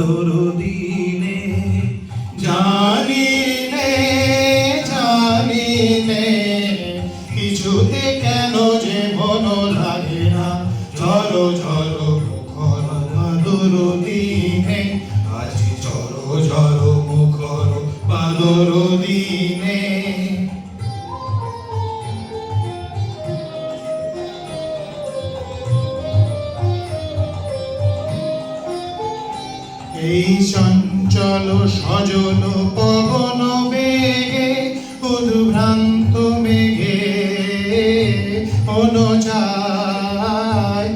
বাদর দিনে জানি নে কিছুতে কেন যে মন লাগে না ঝড়ো ঝড়ো মুখর বাদর দিনে আজি ঝড়ো ঝড়ো মুখর বাদর দিনে এই চঞ্চল সজল পবন বেগে উদ্ভ্রান্ত মেঘে মন চায়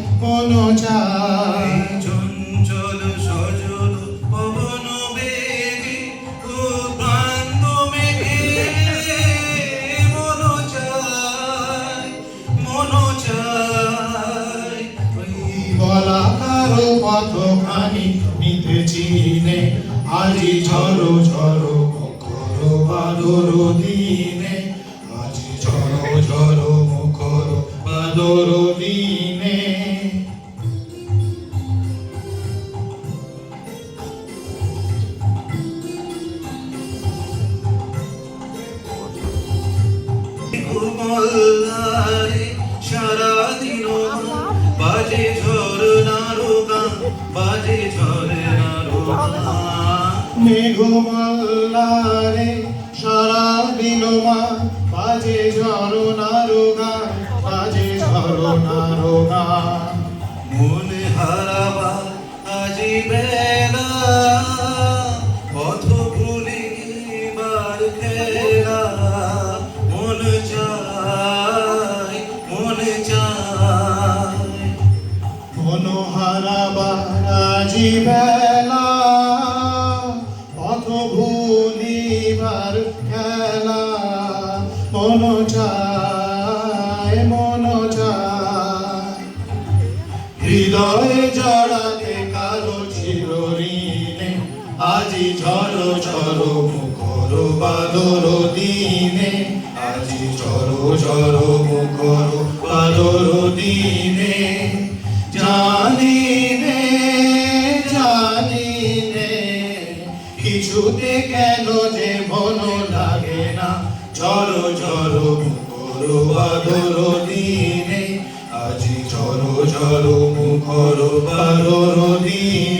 চঞ্চল সজল পবন বেগে উদ্ভ্রান্ত মেঘে মন চায় বলা কারো পথখানি নিতে চিনে আজি ঝড়ো ঝড়ো মুখর বাদর দিনে আজি ঝড়ো ঝড়ো মুখর বাদর দিনে ঘুমল্লারে সারাদিন বাজে ঝরনার গান বাজে ঝরনার গান মেঘমাল্লারে সারা দিন মা বাজে ঝরনার গান বাজে ঝরনার গান মন হারাবা আজি বেলা পথ ভুলে বার খেলা মন চায় মনোহারাবার আজি বেলা পথ ভুলিবার খেলা মন চায় হৃদয়ে জড়াতে কারো চিরঋণে আজি ঝড়ো ঝড়ো মুখর বাদর দিনে আজি ঝড়ো ঝড়ো মুখর বাদর দিনে জানি নে কিছুতে কেন যে মন লাগে না ঝড়ো ঝড়ো মুখর বাদর দিনে আজি ঝড়ো ঝড়ো মুখর বাদর দিনে